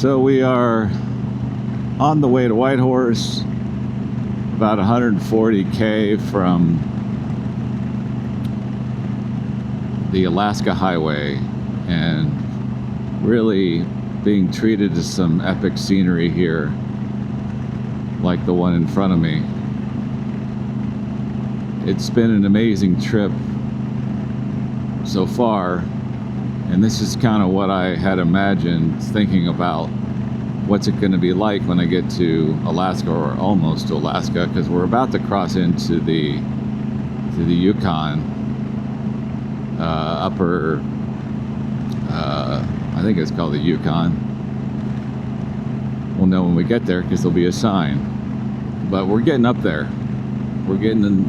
So we are on the way to Whitehorse, about 140K from the Alaska Highway, and really being treated to some epic scenery here, like the one in front of me. It's been an amazing trip so far. And this is kind of what I had imagined, thinking about what's it going to be like when I get to Alaska, or almost to Alaska, because we're about to cross into the Yukon, upper, I think it's called the Yukon. We'll know when we get there because there'll be a sign. But we're getting up there. We're getting in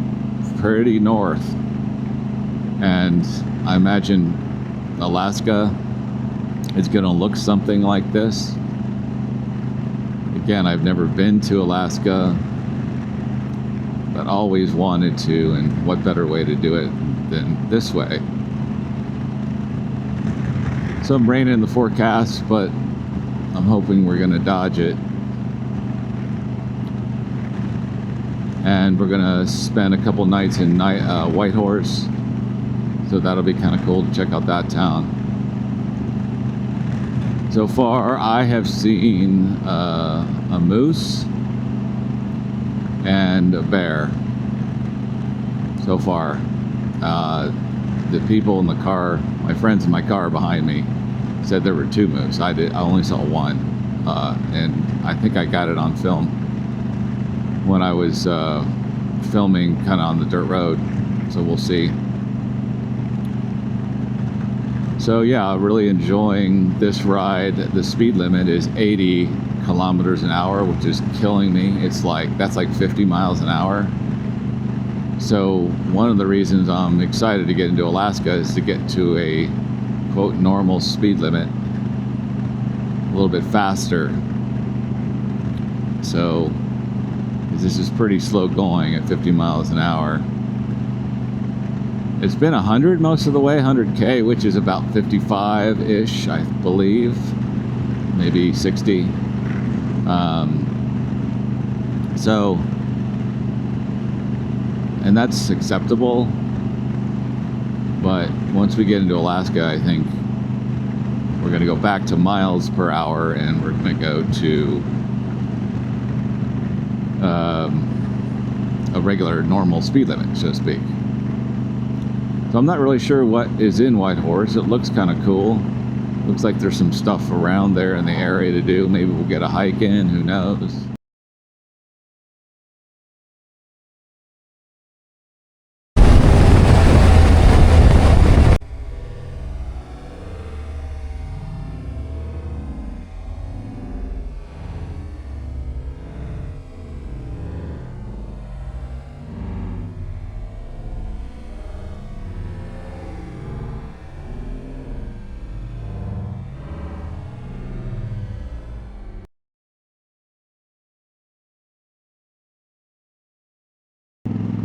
pretty north. And I imagine Alaska is going to look something like this. Again, I've never been to Alaska, but always wanted to, and what better way to do it than this way. Some rain in the forecast, but I'm hoping we're going to dodge it. And we're going to spend a couple nights in Whitehorse. So that'll be kind of cool to check out that town. So far, I have seen a moose and a bear. So far, the people in the car, my friends in my car behind me, said there were 2 moose. I only saw 1, and I think I got it on film when I was filming kind of on the dirt road. So we'll see. So yeah, really enjoying this ride. The speed limit is 80 kilometers an hour, which is killing me. It's like, that's like 50 miles an hour. So one of the reasons I'm excited to get into Alaska is to get to a quote normal speed limit, a little bit faster. So this is pretty slow going at 50 miles an hour. It's been 100 most of the way, 100K, which is about 55-ish, I believe, maybe 60. So, and that's acceptable. But once we get into Alaska, I think we're going to go back to miles per hour, and we're going to go to a regular, normal speed limit, so to speak. So I'm not really sure what is in Whitehorse. It looks kind of cool. Looks like there's some stuff around there in the area to do. Maybe we'll get a hike in, who knows.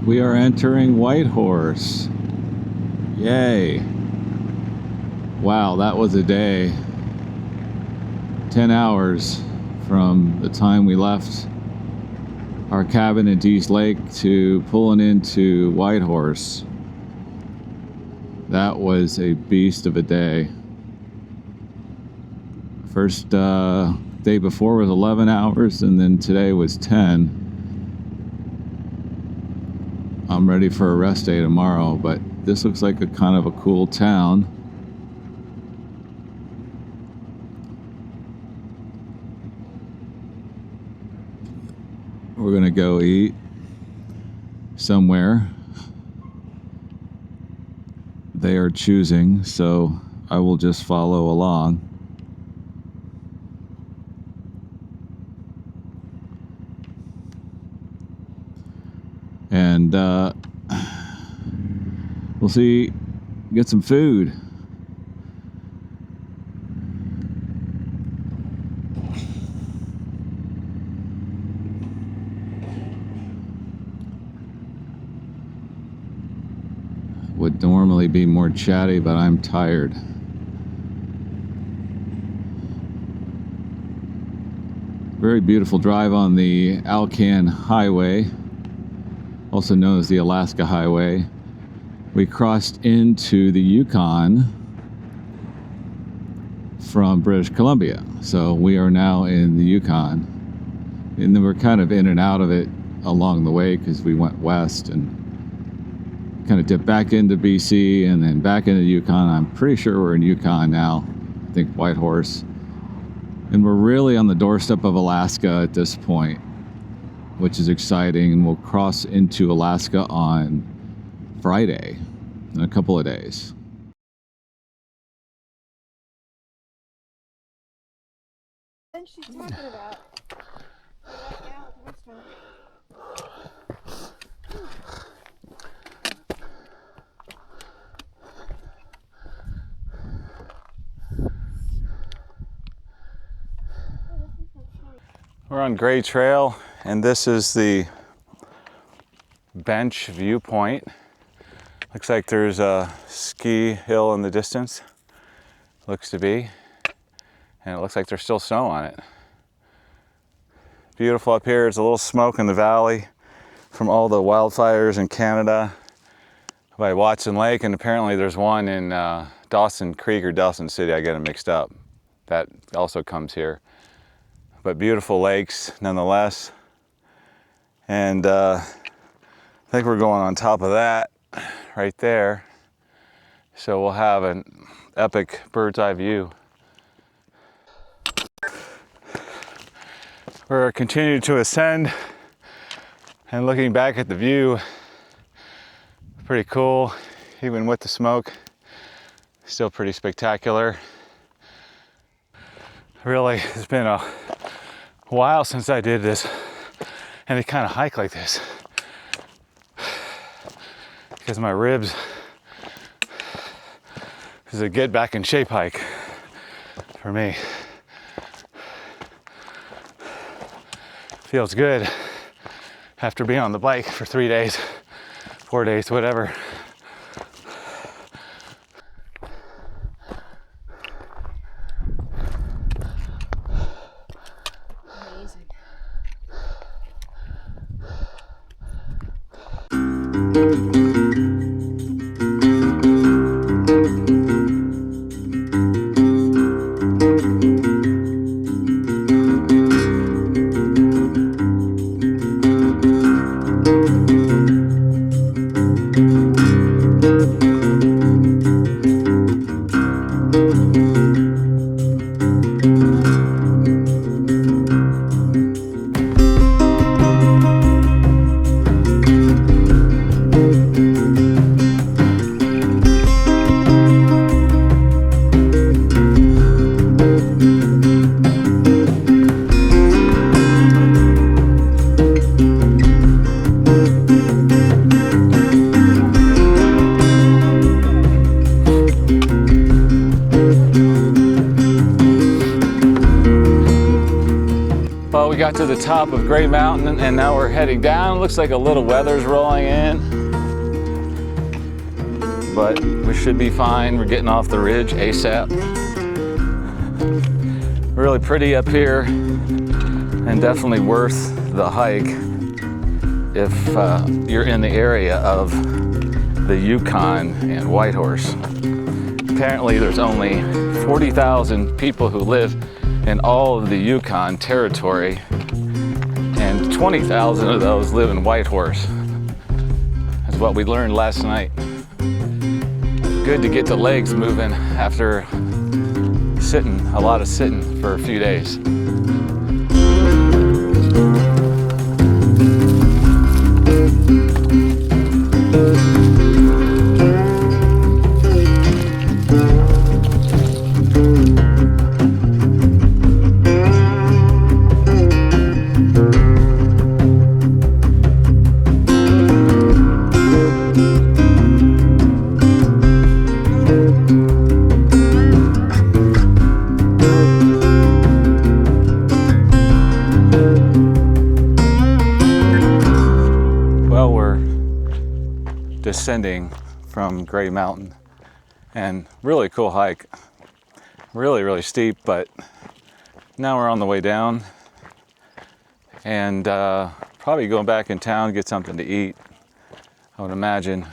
We are entering Whitehorse. Yay. Wow, that was a day. 10 hours from the time we left our cabin in Dease Lake to pulling into Whitehorse. That was a beast of a day. First day before was 11 hours, and then today was 10. I'm ready for a rest day tomorrow, but this looks like a kind of a cool town. We're gonna go eat somewhere. They are choosing, so I will just follow along. And we'll see, get some food. Would normally be more chatty, but I'm tired. Very beautiful drive on the Alcan Highway, also known as the Alaska Highway. We crossed into the Yukon from British Columbia, so we are now in the Yukon, and then we're kind of in and out of it along the way because we went west and kind of dipped back into BC and then back into Yukon. I'm pretty sure we're in Yukon now. I think Whitehorse. And we're really on the doorstep of Alaska at this point, which is exciting. And we'll cross into Alaska on Friday in a couple of days. Then she's talking about right now with this one. We're on Gray Trail, and this is the bench viewpoint. Looks like there's a ski hill in the distance, looks to be, and it looks like there's still snow on it. Beautiful up here. There's a little smoke in the valley from all the wildfires in Canada by Watson Lake, and apparently there's one in Dawson Creek or Dawson City. I get them mixed up. That also comes here. But beautiful lakes nonetheless. And I think we're going on top of that right there. So we'll have an epic bird's eye view. We're continuing to ascend and looking back at the view. Pretty cool, even with the smoke. Still pretty spectacular. Really, it's been a while since I did this, and kind of hike like this, because my ribs, this is a get back in shape hike for me. Feels good after being on the bike for 3 days, 4 days, whatever. Well, we got to the top of Gray Mountain and now we're heading down. Looks like a little weather's rolling in, but we should be fine. We're getting off the ridge ASAP. Really pretty up here and definitely worth the hike if you're in the area of the Yukon and Whitehorse. Apparently there's only 40,000 people who live in all of the Yukon territory, and 20,000 of those live in Whitehorse. That's what we learned last night. Good to get the legs moving after a lot of sitting for a few days. Descending from Gray Mountain, and really cool hike. Really steep, but now we're on the way down. and probably going back in town, get something to eat, I would imagine.